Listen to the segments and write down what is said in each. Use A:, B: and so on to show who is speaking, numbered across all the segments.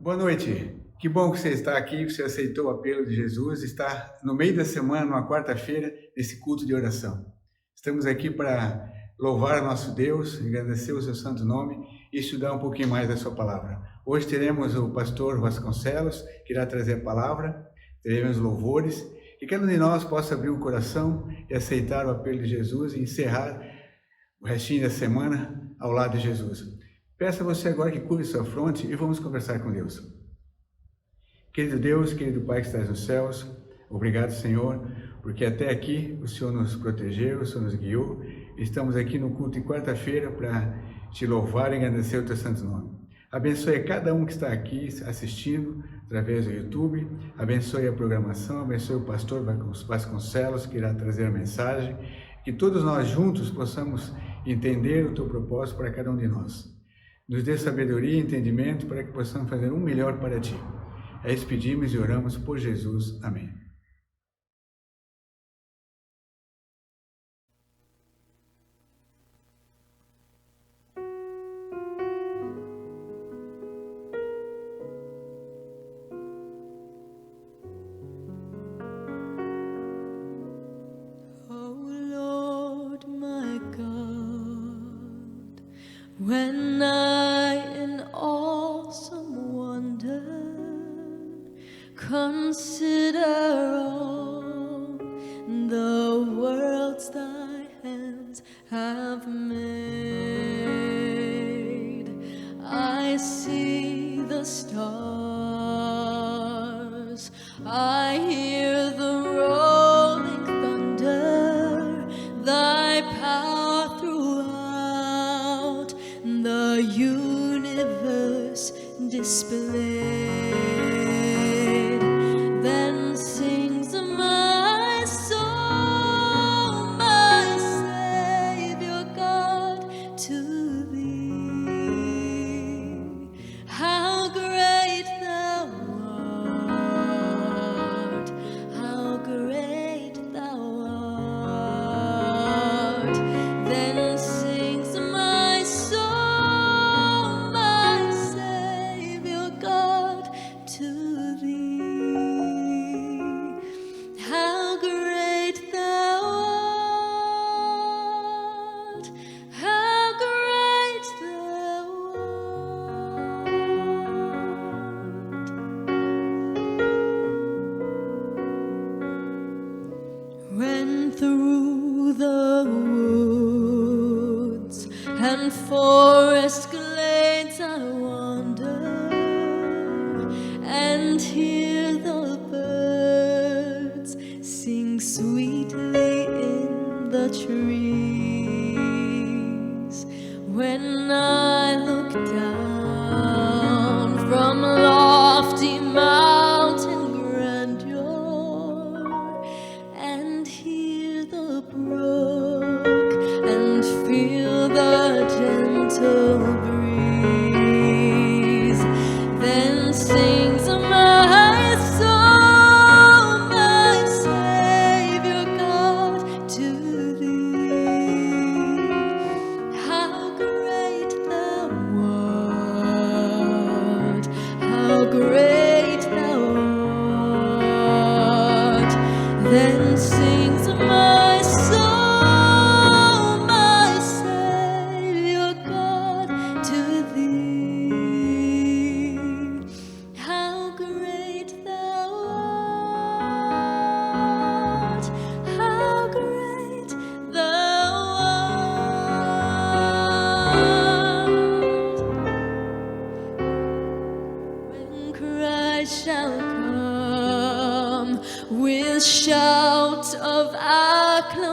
A: Boa noite. Que bom que você está aqui, que você aceitou o apelo de Jesus, está no meio da semana, numa quarta-feira, nesse culto de oração. Estamos aqui para louvar nosso Deus, agradecer o seu santo nome e estudar um pouquinho mais da sua palavra. Hoje teremos o pastor Vasconcelos, que irá trazer a palavra, teremos louvores, e cada um de nós possa abrir o coração e aceitar o apelo de Jesus e encerrar o restinho da semana ao lado de Jesus. Peço a você agora que curve sua fronte e vamos conversar com Deus. Querido Deus, querido Pai que estás nos céus, obrigado, Senhor, porque até aqui o Senhor nos protegeu, o Senhor nos guiou. Estamos aqui no culto de quarta-feira para te louvar e agradecer o teu santo nome. Abençoe a cada um que está aqui assistindo através do YouTube, abençoe a programação, abençoe o pastor Vasconcelos, que irá trazer a mensagem, que todos nós juntos possamos entender o teu propósito para cada um de nós. Nos dê sabedoria e entendimento para que possamos fazer um melhor para ti. É isso que pedimos e oramos por Jesus. Amém.
B: When I in awesome wonder consider all the worlds thy hands have made, I see the stars, I hear the rolling thunder, thy power throughout the universe displayed. Then sings my soul, my Savior God, to thee. How great thou art, how great thou art. Then sings my soul, my Savior God, to thee. How great thou art, how great thou art. When through the woods and forest glades I wander and hear the birds sing sweetly in the trees, when I look down from lofty mountain grandeur and hear the brook and feel the gentle breeze, then sings my soul, my Savior God, to thee. How great thou art, how great thou art. Then sings my soul, my Savior God, to thee. How great thou art, how great thou art. When Christ shall come with shout of acclamation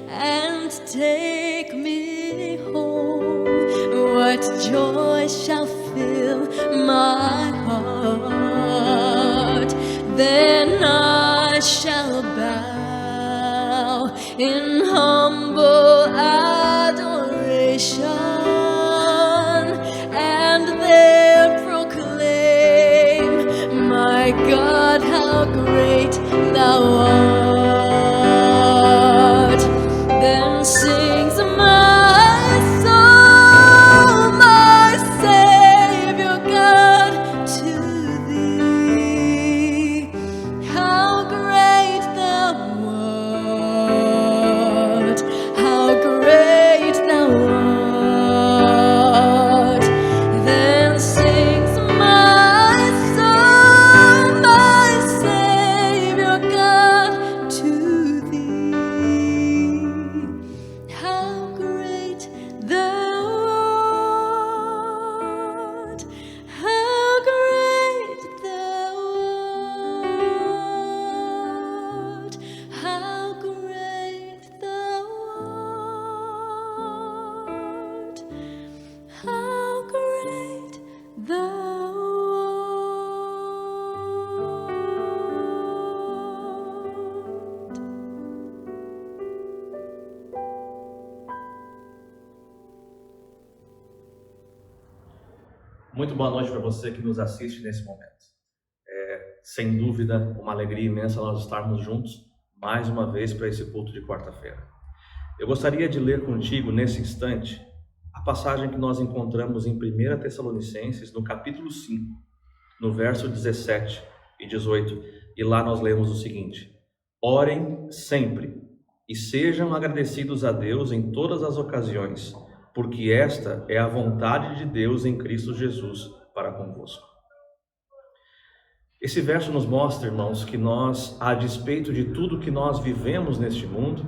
B: and take me home, what joy shall fill my heart. Then I shall bow in humble adoration and there proclaim, my God, how great thou art. Then sings my soul, my Savior.
C: Muito boa noite para você que nos assiste nesse momento. Sem dúvida, uma alegria imensa nós estarmos juntos mais uma vez para esse culto de quarta-feira. Eu gostaria de ler contigo nesse instante a passagem que nós encontramos em 1 Tessalonicenses, no capítulo 5, no verso 17 e 18, e lá nós lemos o seguinte: orem sempre e sejam agradecidos a Deus em todas as ocasiões, porque esta é a vontade de Deus em Cristo Jesus para convosco. Esse verso nos mostra, irmãos, que nós, a despeito de tudo que nós vivemos neste mundo,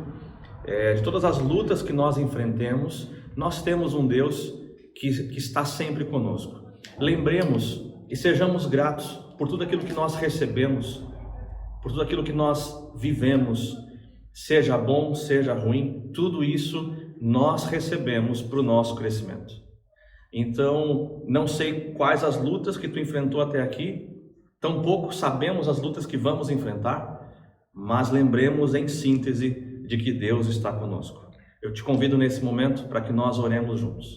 C: de todas as lutas que nós enfrentemos, nós temos um Deus que está sempre conosco. Lembremos e sejamos gratos por tudo aquilo que nós recebemos, por tudo aquilo que nós vivemos, seja bom, seja ruim, tudo isso nós recebemos para o nosso crescimento. Então, não sei quais as lutas que tu enfrentou até aqui, tampouco sabemos as lutas que vamos enfrentar, mas lembremos em síntese de que Deus está conosco. Eu te convido nesse momento para que nós oremos juntos.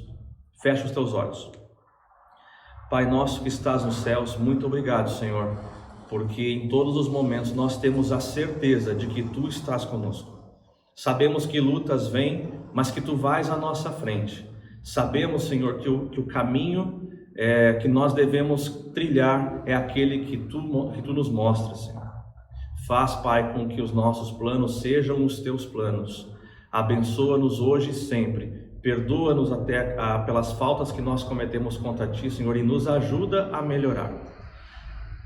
C: Fecha os teus olhos. Pai nosso que estás nos céus, muito obrigado, Senhor, porque em todos os momentos nós temos a certeza de que Tu estás conosco. Sabemos que lutas vêm, mas que Tu vais à nossa frente. Sabemos, Senhor, que o caminho que nós devemos trilhar é aquele que tu nos mostras, Senhor. Faz, Pai, com que os nossos planos sejam os Teus planos. Abençoa-nos hoje e sempre. Perdoa-nos até pelas faltas que nós cometemos contra Ti, Senhor, e nos ajuda a melhorar.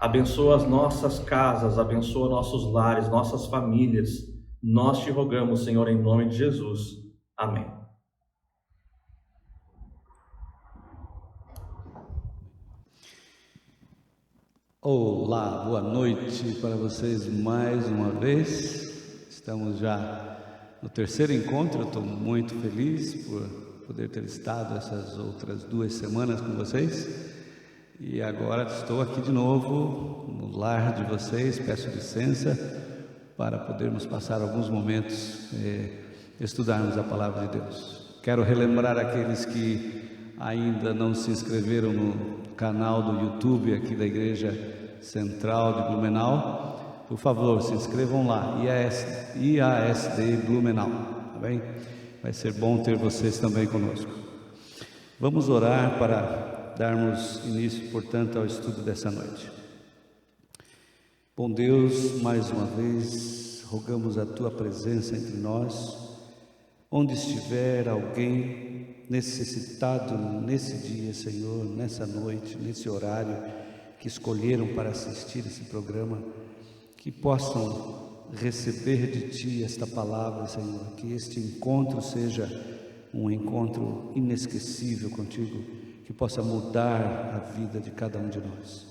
C: Abençoa as nossas casas, abençoa nossos lares, nossas famílias. Nós Te rogamos, Senhor, em nome de Jesus. Amém.
D: Olá, boa noite para vocês mais uma vez. Estamos já no terceiro encontro. Eu estou muito feliz por poder ter estado essas outras 2 semanas com vocês. E agora estou aqui de novo no lar de vocês. Peço licença para podermos passar alguns momentos estudarmos a Palavra de Deus. Quero relembrar aqueles que ainda não se inscreveram no canal do YouTube aqui da Igreja Central de Blumenau. Por favor, se inscrevam lá, IASD Blumenau, tá bem? Vai ser bom ter vocês também conosco. Vamos orar para darmos início, portanto, ao estudo dessa noite. Bom Deus, mais uma vez, rogamos a Tua presença entre nós. Onde estiver alguém necessitado nesse dia, Senhor, nessa noite, nesse horário que escolheram para assistir esse programa, que possam receber de Ti esta palavra, Senhor, que este encontro seja um encontro inesquecível contigo, que possa mudar a vida de cada um de nós.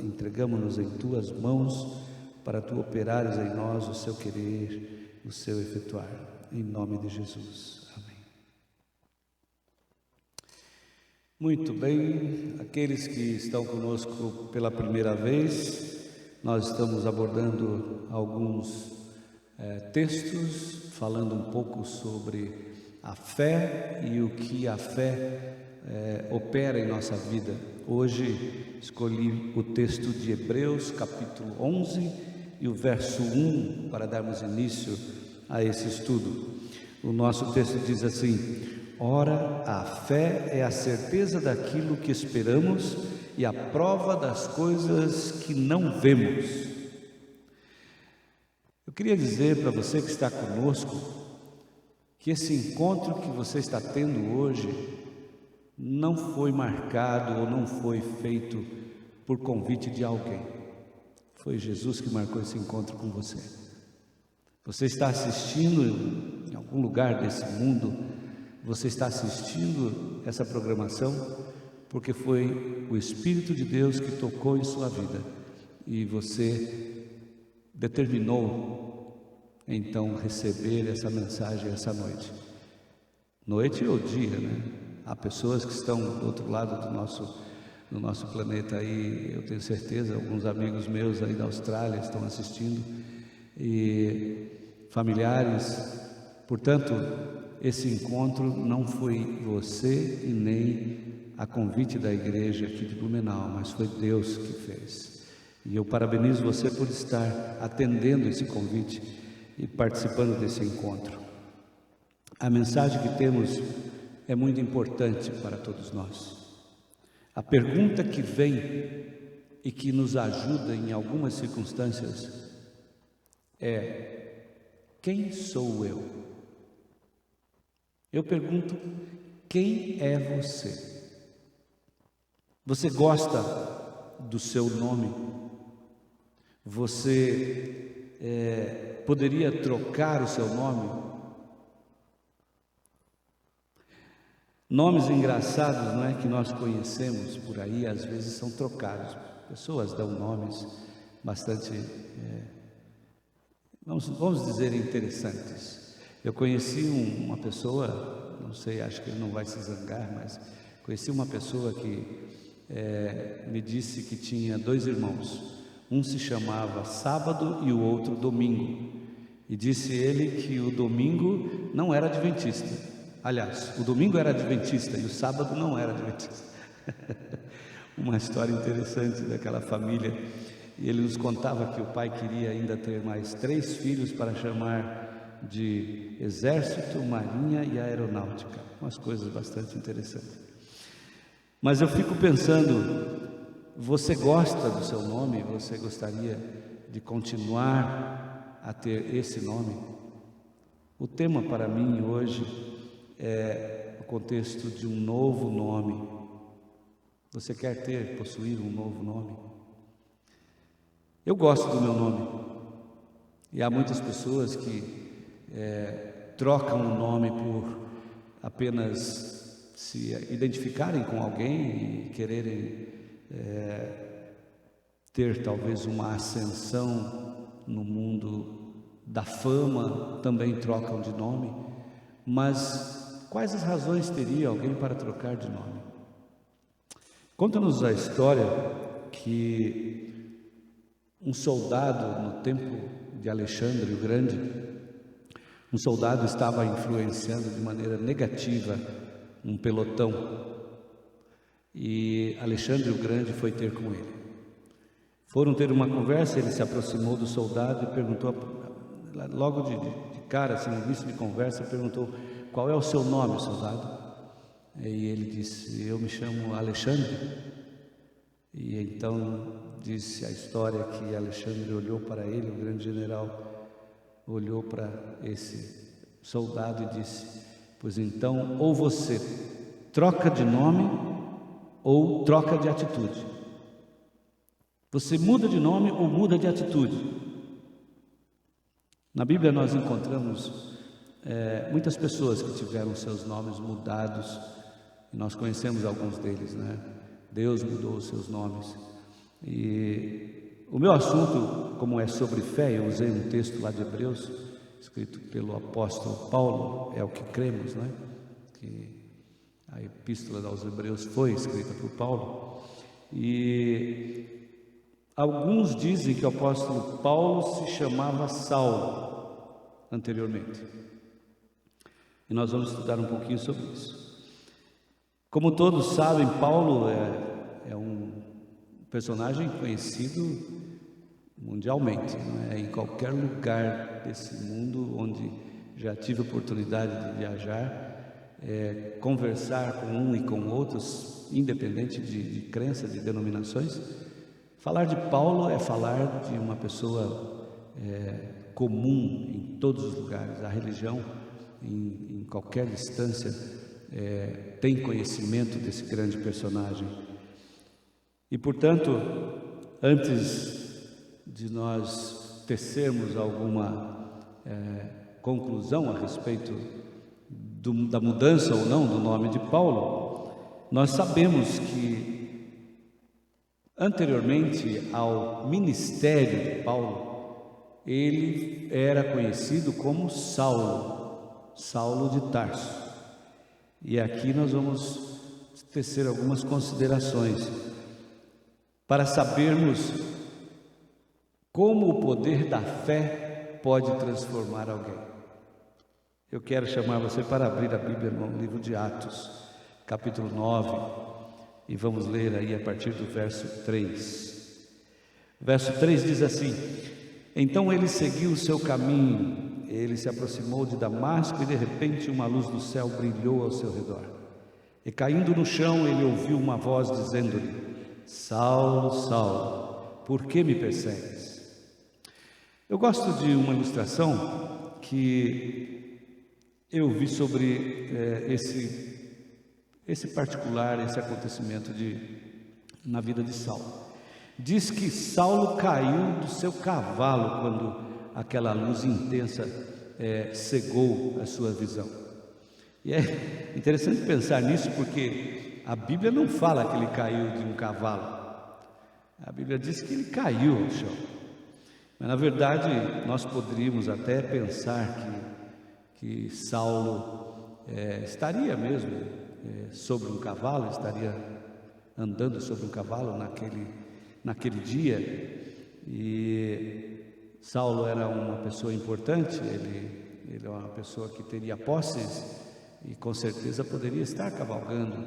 D: Entregamos-nos em Tuas mãos para Tu operares em nós o Seu querer, o Seu efetuar, em nome de Jesus. Muito bem, aqueles que estão conosco pela primeira vez, nós estamos abordando alguns textos, falando um pouco sobre a fé e o que a fé opera em nossa vida. Hoje escolhi o texto de Hebreus, capítulo 11 e o verso 1, para darmos início a esse estudo. O nosso texto diz assim: ora, a fé é a certeza daquilo que esperamos e a prova das coisas que não vemos. Eu queria dizer para você que está conosco que esse encontro que você está tendo hoje não foi marcado ou não foi feito por convite de alguém. Foi Jesus que marcou esse encontro com você. Você está assistindo em algum lugar desse mundo, você está assistindo essa programação porque foi o Espírito de Deus que tocou em sua vida e você determinou então receber essa mensagem essa noite. Noite ou dia, né? Há pessoas que estão do outro lado do nosso planeta aí, eu tenho certeza, alguns amigos meus aí da Austrália estão assistindo e familiares. Portanto, esse encontro não foi você e nem a convite da igreja aqui de Blumenau, mas foi Deus que fez. E eu parabenizo você por estar atendendo esse convite e participando desse encontro. A mensagem que temos é muito importante para todos nós. A pergunta que vem e que nos ajuda em algumas circunstâncias é: quem sou eu? Eu pergunto, quem é você? Você gosta do seu nome? Você poderia trocar o seu nome? Nomes engraçados, não é, que nós conhecemos por aí, às vezes são trocados. Pessoas dão nomes bastante, vamos dizer, interessantes. Eu conheci uma pessoa, não sei, acho que ele não vai se zangar, mas conheci uma pessoa que me disse que tinha 2 irmãos. Um se chamava Sábado e o outro Domingo. E disse ele que o domingo não era adventista. Aliás, o domingo era adventista e o sábado não era adventista. Uma história interessante daquela família. E ele nos contava que o pai queria ainda ter mais 3 filhos para chamar de Exército, Marinha e Aeronáutica. Umas coisas bastante interessantes. Mas eu fico pensando, você gosta do seu nome? Você gostaria de continuar a ter esse nome? O tema para mim hoje é o contexto de um novo nome. Você quer possuir um novo nome? Eu gosto do meu nome. E há muitas pessoas que trocam o nome por apenas se identificarem com alguém e quererem ter talvez uma ascensão no mundo da fama, também trocam de nome. Mas quais as razões teria alguém para trocar de nome? Conta-nos a história que um soldado, no tempo de Alexandre o Grande, um soldado estava influenciando de maneira negativa um pelotão, e Alexandre o Grande foi ter com ele. Foram ter uma conversa, ele se aproximou do soldado e perguntou, logo de cara, assim, no início de conversa, perguntou: qual é o seu nome, soldado? E ele disse: eu me chamo Alexandre. E então disse a história que Alexandre olhou para ele, o grande general olhou para esse soldado e disse: pois então, ou você troca de nome ou troca de atitude. Você muda de nome ou muda de atitude. Na Bíblia nós encontramos muitas pessoas que tiveram seus nomes mudados, e nós conhecemos alguns deles, né? Deus mudou os seus nomes. E o meu assunto, como é sobre fé, eu usei um texto lá de Hebreus, escrito pelo apóstolo Paulo, é o que cremos, né? Que a epístola aos Hebreus foi escrita por Paulo. E alguns dizem que o apóstolo Paulo se chamava Saulo anteriormente. E nós vamos estudar um pouquinho sobre isso. Como todos sabem, Paulo é um personagem conhecido mundialmente, não é? Em qualquer lugar desse mundo onde já tive oportunidade de viajar, conversar com um e com outros, independente de crença, de denominações. Falar de Paulo é falar de uma pessoa comum em todos os lugares. A religião, em qualquer distância, tem conhecimento desse grande personagem. E, portanto, antes de nós tecermos alguma conclusão a respeito da mudança ou não do nome de Paulo, nós sabemos que anteriormente ao ministério de Paulo, ele era conhecido como Saulo de Tarso. E aqui nós vamos tecer algumas considerações para sabermos como o poder da fé pode transformar alguém. Eu quero chamar você para abrir a Bíblia no livro de Atos, capítulo 9. e vamos ler aí a partir do verso 3. Verso 3 diz assim: Então ele seguiu o seu caminho, ele se aproximou de Damasco, e de repente uma luz do céu brilhou ao seu redor. E caindo no chão, ele ouviu uma voz dizendo-lhe: Saulo, Saulo, por que me persegues? Eu gosto de uma ilustração que eu vi sobre esse particular, esse acontecimento na vida de Saulo. Diz que Saulo caiu do seu cavalo quando aquela luz intensa cegou a sua visão. E é interessante pensar nisso, porque a Bíblia não fala que ele caiu de um cavalo. A Bíblia diz que ele caiu ao chão. Mas na verdade nós poderíamos até pensar que Saulo estaria mesmo sobre um cavalo, estaria andando sobre um cavalo naquele dia. E Saulo era uma pessoa importante, ele é uma pessoa que teria posses e com certeza poderia estar cavalgando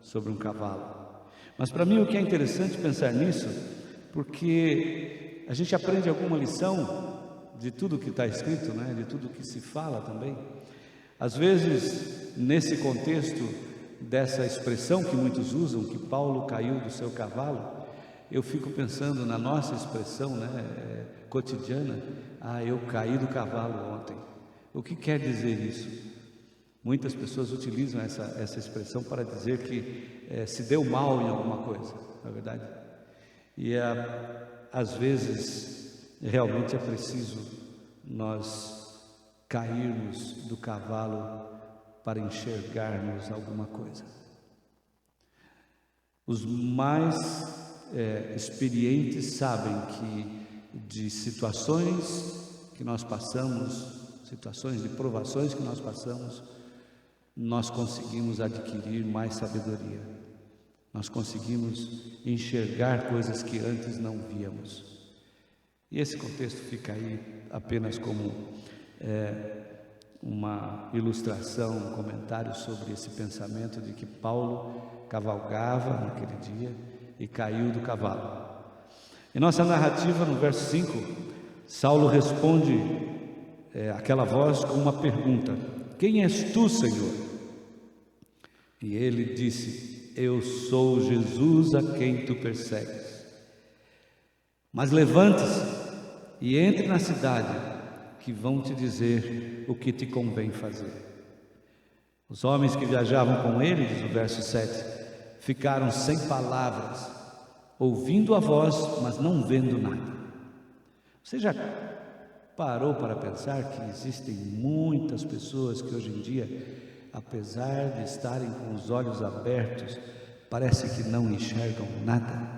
D: sobre um cavalo. Mas para mim o que é interessante pensar nisso, porque a gente aprende alguma lição de tudo que está escrito, né? De tudo que se fala também. Às vezes, nesse contexto dessa expressão que muitos usam, que Paulo caiu do seu cavalo, eu fico pensando na nossa expressão, né, cotidiana: eu caí do cavalo ontem. O que quer dizer isso? Muitas pessoas utilizam essa expressão para dizer que se deu mal em alguma coisa, não é verdade? E às vezes realmente é preciso nós cairmos do cavalo para enxergarmos alguma coisa. Os mais experientes sabem que de situações que nós passamos, situações de provações que nós passamos, nós conseguimos adquirir mais sabedoria, nós conseguimos enxergar coisas que antes não víamos. E esse contexto fica aí apenas como uma ilustração, um comentário sobre esse pensamento de que Paulo cavalgava naquele dia e caiu do cavalo. Em nossa narrativa, no verso 5, Saulo responde aquela voz com uma pergunta: Quem és tu, Senhor? E ele disse: Eu sou Jesus a quem tu persegues. Mas levante-se e entre na cidade, que vão te dizer o que te convém fazer. Os homens que viajavam com ele, diz o verso 7, ficaram sem palavras, ouvindo a voz, mas não vendo nada. Você já parou para pensar que existem muitas pessoas que hoje em dia, apesar de estarem com os olhos abertos, parece que não enxergam nada?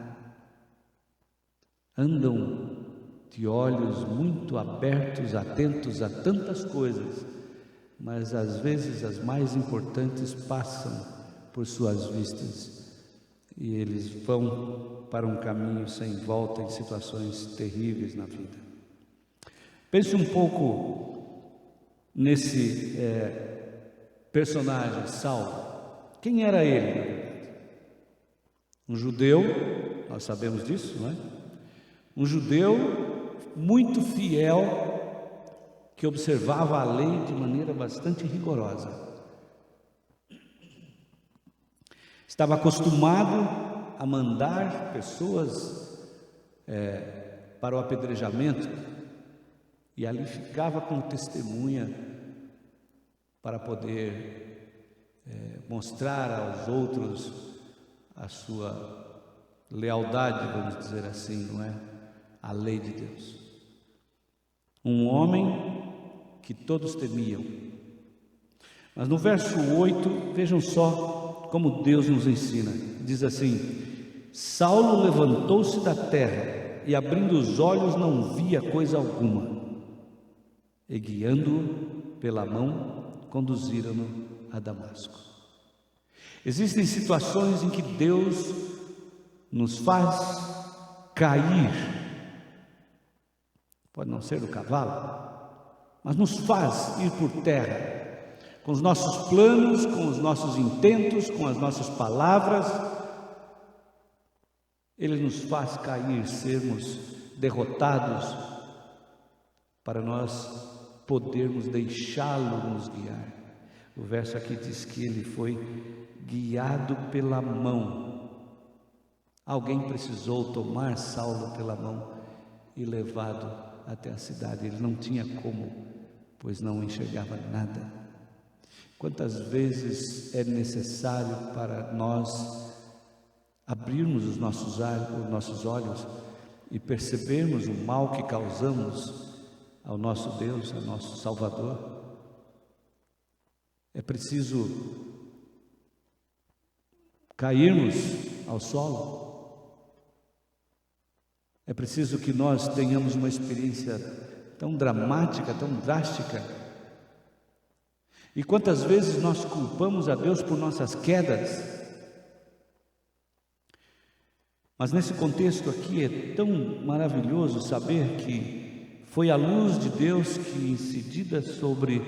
D: Andam de olhos muito abertos, atentos a tantas coisas, mas às vezes as mais importantes passam por suas vistas e eles vão para um caminho sem volta em situações terríveis na vida. Pense um pouco nesse personagem, Saulo. Quem era ele, na verdade? Um judeu, nós sabemos disso, não é? Um judeu muito fiel, que observava a lei de maneira bastante rigorosa. Estava acostumado a mandar pessoas para o apedrejamento, e ali ficava como testemunha para poder mostrar aos outros a sua lealdade, vamos dizer assim, não é? A lei de Deus. Um homem que todos temiam. Mas no verso 8, vejam só como Deus nos ensina. Diz assim: Saulo levantou-se da terra e, abrindo os olhos, não via coisa alguma. E, guiando-o pela mão, conduziram-no a Damasco. Existem situações em que Deus nos faz cair. Pode não ser do cavalo, mas nos faz ir por terra, com os nossos planos, com os nossos intentos, com as nossas palavras, Ele nos faz cair, sermos derrotados, para nós podermos deixá-lo nos guiar. O verso aqui diz que ele foi guiado pela mão. Alguém precisou tomar Saulo pela mão e levado até a cidade. Ele não tinha como, pois não enxergava nada. Quantas vezes é necessário para nós abrirmos os nossos olhos e percebermos o mal que causamos ao nosso Deus, ao nosso Salvador? É preciso cairmos ao solo. É preciso que nós tenhamos uma experiência tão dramática, tão drástica. E quantas vezes nós culpamos a Deus por nossas quedas? Mas nesse contexto aqui é tão maravilhoso saber que foi a luz de Deus que, incidida sobre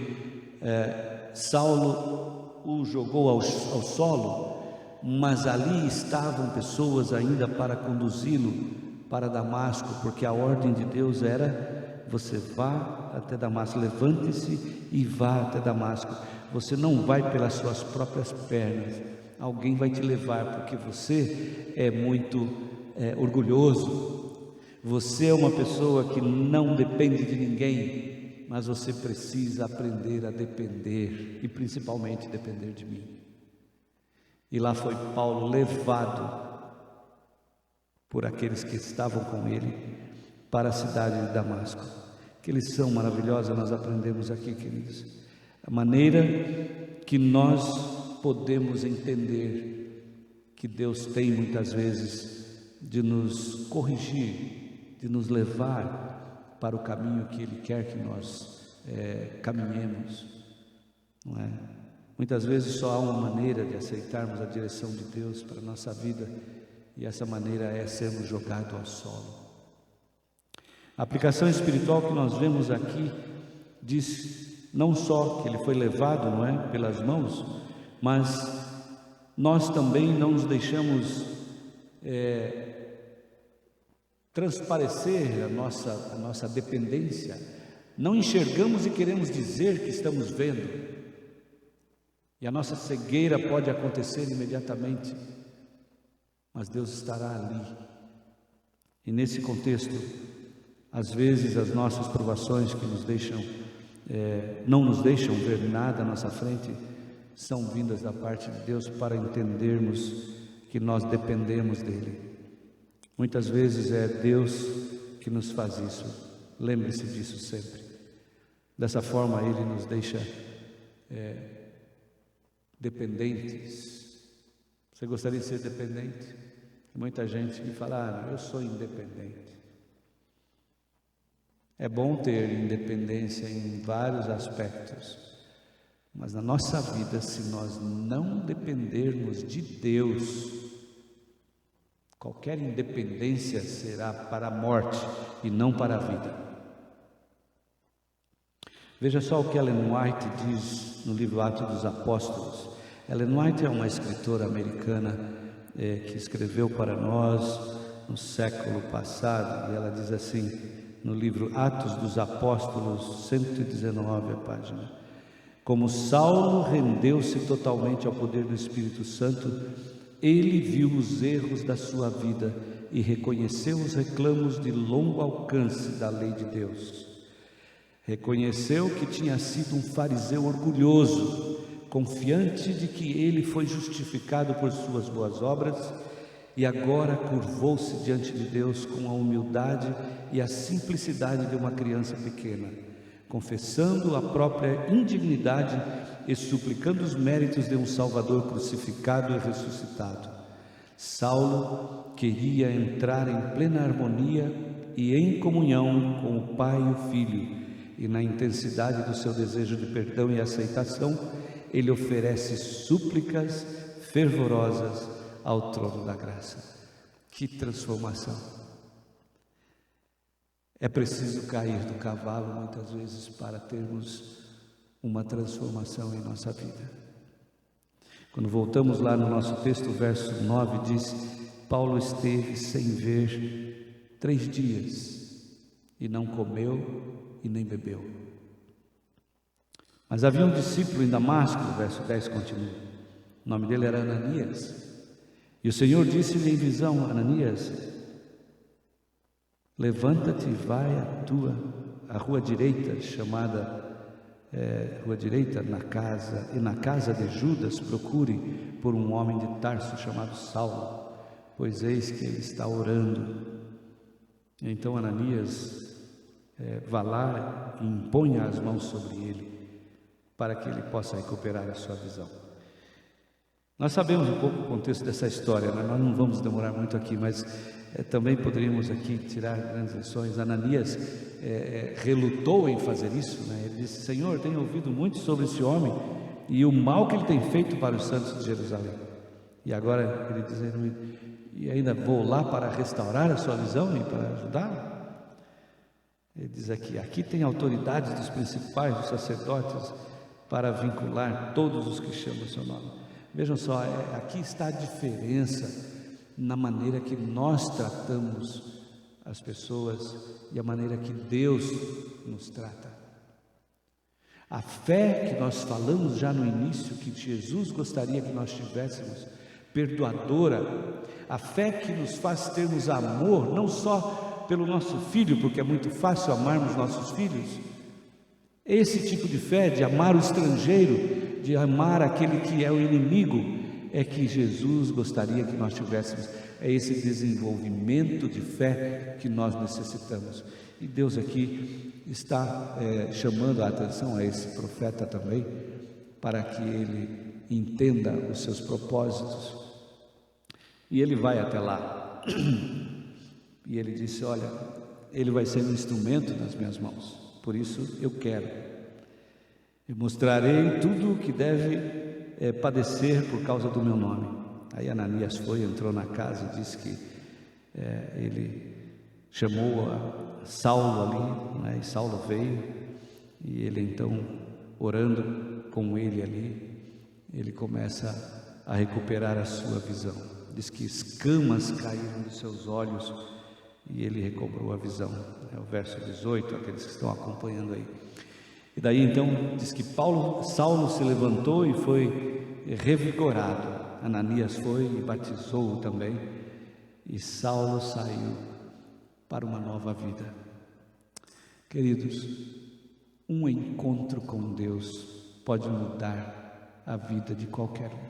D: Saulo, o jogou ao solo, mas ali estavam pessoas ainda para conduzi-lo para Damasco, porque a ordem de Deus era: você vá até Damasco, levante-se e vá até Damasco. Você não vai pelas suas próprias pernas, alguém vai te levar, porque você é muito orgulhoso, você é uma pessoa que não depende de ninguém, mas você precisa aprender a depender, e principalmente depender de mim. E lá foi Paulo levado por aqueles que estavam com ele para a cidade de Damasco. Que lição maravilhosa nós aprendemos aqui, queridos. A maneira que nós podemos entender que Deus tem muitas vezes de nos corrigir, de nos levar para o caminho que Ele quer que nós caminhemos, não é? Muitas vezes só há uma maneira de aceitarmos a direção de Deus para a nossa vida, e essa maneira é sermos jogados ao solo. A aplicação espiritual que nós vemos aqui diz não só que ele foi levado, não é, pelas mãos, mas nós também não nos deixamos transparecer a nossa dependência. Não enxergamos e queremos dizer que estamos vendo, e a nossa cegueira pode acontecer imediatamente, mas Deus estará ali. E nesse contexto, às vezes as nossas provações que nos deixam não nos deixam ver nada à nossa frente, são vindas da parte de Deus para entendermos que nós dependemos dEle. Muitas vezes é Deus que nos faz isso, lembre-se disso sempre. Dessa forma Ele nos deixa dependentes. Você gostaria de ser dependente? Tem muita gente que fala: eu sou independente. É bom ter independência em vários aspectos, mas na nossa vida, se nós não dependermos de Deus, qualquer independência será para a morte e não para a vida. Veja só o que Ellen White diz no livro Atos dos Apóstolos. Ellen White é uma escritora americana que escreveu para nós no século passado, e ela diz assim, no livro Atos dos Apóstolos, 119 a página: como Saulo rendeu-se totalmente ao poder do Espírito Santo, ele viu os erros da sua vida e reconheceu os reclamos de longo alcance da lei de Deus. Reconheceu que tinha sido um fariseu orgulhoso, confiante de que ele foi justificado por suas boas obras, e agora curvou-se diante de Deus com a humildade e a simplicidade de uma criança pequena, confessando a própria indignidade e suplicando os méritos de um Salvador crucificado e ressuscitado. Saulo queria entrar em plena harmonia e em comunhão com o Pai e o Filho, e na intensidade do seu desejo de perdão e aceitação, ele oferece súplicas fervorosas ao trono da graça. Que transformação! É preciso cair do cavalo muitas vezes para termos uma transformação em nossa vida. Quando voltamos lá no nosso texto, o verso 9 diz: Paulo esteve sem ver 3 dias e não comeu e nem bebeu. Mas havia um discípulo em Damasco, o verso 10 continua, o nome dele era Ananias, e o Senhor disse-lhe em visão: Ananias, levanta-te e vai à rua direita, chamada rua direita, na casa de Judas, procure por um homem de Tarso chamado Saulo, pois eis que ele está orando. Então Ananias vá lá e imponha as mãos sobre ele, para que ele possa recuperar a sua visão. Nós sabemos um pouco o contexto dessa história, né? Nós não vamos demorar muito aqui, mas também poderíamos aqui tirar grandes lições. Ananias relutou em fazer isso, né? Ele disse: Senhor, tenho ouvido muito sobre esse homem e o mal que ele tem feito para os santos de Jerusalém. E agora ele diz: e ainda vou lá para restaurar a sua visão e para ajudá-lo? Ele diz aqui tem autoridade dos principais, dos sacerdotes, para vincular todos os que chamam o seu nome. Vejam só, aqui está a diferença na maneira que nós tratamos as pessoas e a maneira que Deus nos trata. A fé que nós falamos já no início, que Jesus gostaria que nós tivéssemos, perdoadora, a fé que nos faz termos amor, não só pelo nosso filho, porque é muito fácil amarmos nossos filhos, esse tipo de fé, de amar o estrangeiro, de amar aquele que é o inimigo, é que Jesus gostaria que nós tivéssemos. É esse desenvolvimento de fé que nós necessitamos. E Deus aqui está chamando a atenção a esse profeta também, para que ele entenda os seus propósitos. E ele vai até lá, e ele disse: olha, ele vai ser um instrumento nas minhas mãos, por isso eu mostrarei tudo o que deve padecer por causa do meu nome. Aí Ananias entrou na casa e disse que ele chamou a Saulo ali, né? E Saulo veio, e ele então, orando com ele ali, ele começa a recuperar a sua visão. Diz que escamas caíram dos seus olhos e ele recobrou a visão. É o verso 18, aqueles que estão acompanhando aí. E daí então diz que Saulo se levantou e foi revigorado. Ananias foi e batizou-o também, e Saulo saiu para uma nova vida. Queridos, um encontro com Deus pode mudar a vida de qualquer um.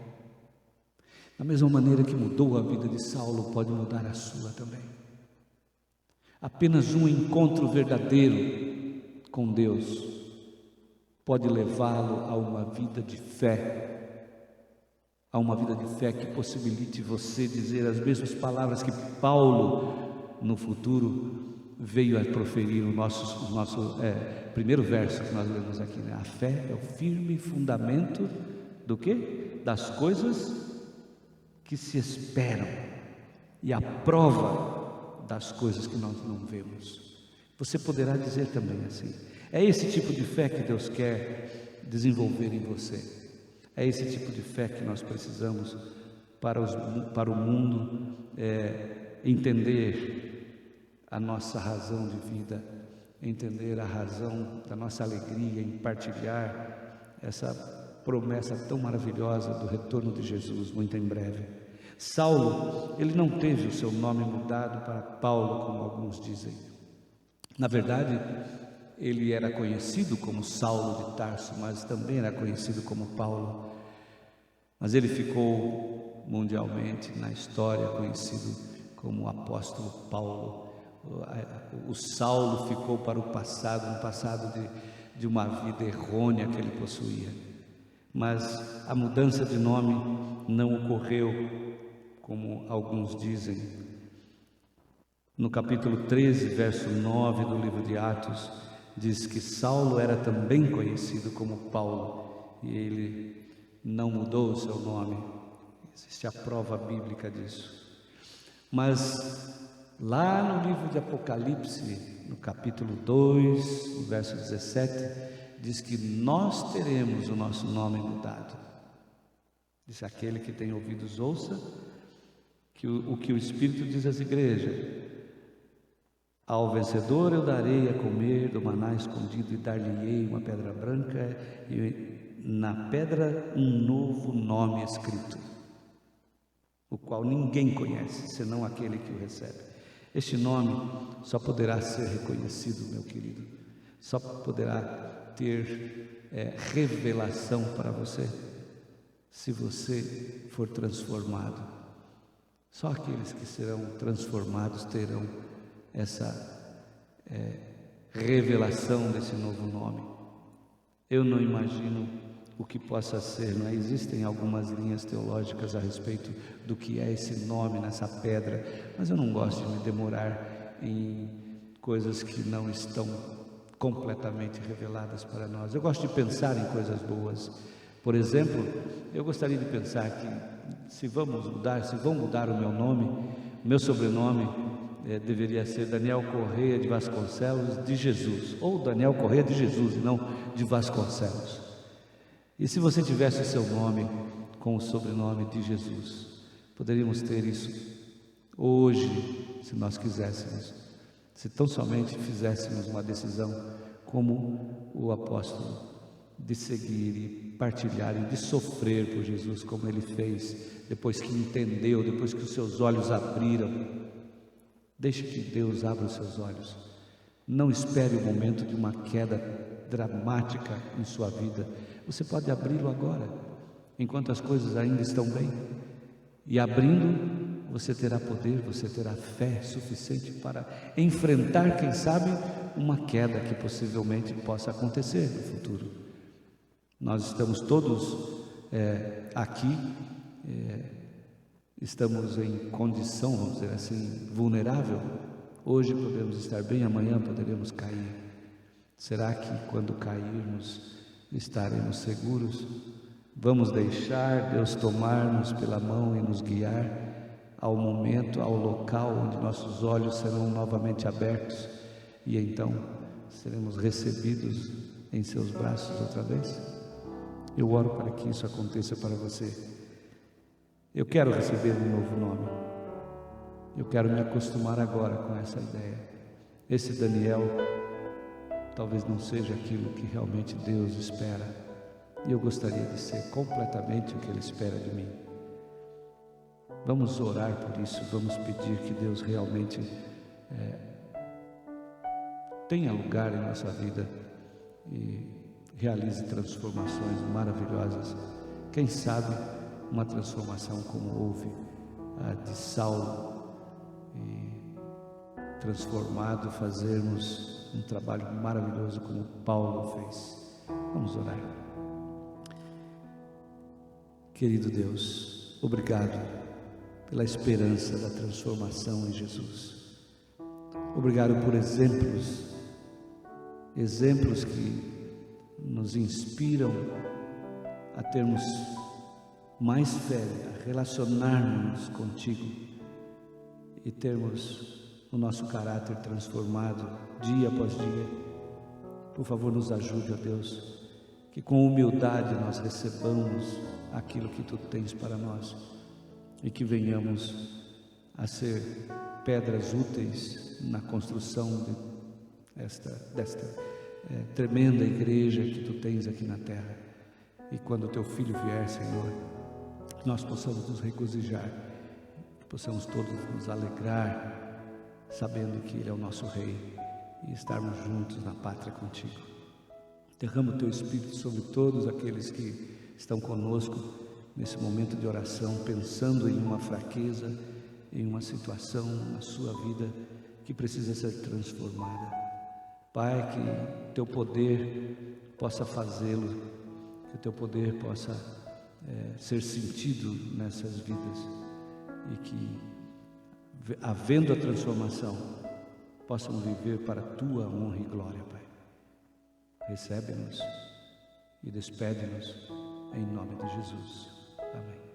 D: Da mesma maneira que mudou a vida de Saulo, pode mudar a sua também. Apenas um encontro verdadeiro com Deus pode levá-lo a uma vida de fé, a uma vida de fé que possibilite você dizer as mesmas palavras que Paulo, no futuro, veio a proferir o nosso primeiro verso que nós lemos aqui, né? A fé é o firme fundamento do quê? Das coisas que se esperam e a prova das coisas que nós não vemos. Você poderá dizer também assim: é esse tipo de fé que Deus quer desenvolver em você. É esse tipo de fé que nós precisamos para o mundo entender a nossa razão de vida, entender a razão da nossa alegria em partilhar essa promessa tão maravilhosa do retorno de Jesus muito em breve. Saulo, ele não teve o seu nome mudado para Paulo, como alguns dizem. Na verdade, ele era conhecido como Saulo de Tarso, mas também era conhecido como Paulo. Mas ele ficou mundialmente na história conhecido como o apóstolo Paulo. O Saulo ficou para o passado, um passado de uma vida errônea que ele possuía. Mas a mudança de nome não ocorreu como alguns dizem. No capítulo 13, verso 9 do livro de Atos, diz que Saulo era também conhecido como Paulo, e ele não mudou o seu nome. Existe a prova bíblica disso. Mas lá no livro de Apocalipse, no capítulo 2, no verso 17, diz que nós teremos o nosso nome mudado. Diz: aquele que tem ouvidos ouça, o que o Espírito diz às igrejas: ao vencedor eu darei a comer do maná escondido e dar-lhe-ei uma pedra branca e na pedra um novo nome escrito, o qual ninguém conhece, senão aquele que o recebe. Este nome só poderá ser reconhecido, meu querido, só poderá ter revelação para você, se você for transformado. Só aqueles que serão transformados terão essa revelação desse novo nome. Eu não imagino o que possa ser, não é? Existem algumas linhas teológicas a respeito do que é esse nome nessa pedra, mas eu não gosto de me demorar em coisas que não estão completamente reveladas para nós. Eu gosto de pensar em coisas boas. Por exemplo, eu gostaria de pensar que se vão mudar o meu nome, meu sobrenome deveria ser Daniel Correia de Vasconcelos de Jesus, ou Daniel Correia de Jesus, e não de Vasconcelos. E se você tivesse o seu nome com o sobrenome de Jesus, poderíamos ter isso hoje, se nós quiséssemos, se tão somente fizéssemos uma decisão como o apóstolo, de seguir e partilhar e de sofrer por Jesus, como ele fez, depois que entendeu, depois que os seus olhos abriram. Deixe que Deus abra os seus olhos. Não espere o momento de uma queda dramática em sua vida. Você pode abri-lo agora, enquanto as coisas ainda estão bem. E abrindo, você terá poder, você terá fé suficiente para enfrentar, quem sabe, uma queda que possivelmente possa acontecer no futuro. Nós estamos todos aqui, estamos em condição, vamos dizer assim, vulnerável. Hoje podemos estar bem, amanhã poderemos cair. Será que quando cairmos estaremos seguros? Vamos deixar Deus tomar-nos pela mão e nos guiar ao momento, ao local onde nossos olhos serão novamente abertos e então seremos recebidos em seus braços outra vez? Eu oro para que isso aconteça para você. Eu quero receber um novo nome. Eu quero me acostumar agora com essa ideia. Esse Daniel talvez não seja aquilo que realmente Deus espera, e eu gostaria de ser completamente o que Ele espera de mim. Vamos orar por isso, vamos pedir que Deus realmente tenha lugar em nossa vida e realize transformações maravilhosas. Quem sabe uma transformação como houve a de Saulo, e transformado fazermos um trabalho maravilhoso como Paulo fez. Vamos orar. Querido Deus, obrigado pela esperança da transformação em Jesus. Obrigado por exemplos que nos inspiram a termos mais fé, a relacionarmos contigo e termos o nosso caráter transformado dia após dia. Por favor, nos ajude, ó Deus, que com humildade nós recebamos aquilo que Tu tens para nós e que venhamos a ser pedras úteis na construção desta tremenda igreja que Tu tens aqui na terra. E quando o Teu Filho vier, Senhor, nós possamos nos regozijar, possamos todos nos alegrar, sabendo que Ele é o nosso Rei, e estarmos juntos na pátria contigo. Derrama o Teu Espírito sobre todos aqueles que estão conosco nesse momento de oração, pensando em uma fraqueza, em uma situação na sua vida que precisa ser transformada. Pai, que Teu poder possa fazê-lo, que o Teu poder possa ser sentido nessas vidas, e que, havendo a transformação, possam viver para a Tua honra e glória, Pai. Recebe-nos e despede-nos em nome de Jesus. Amém.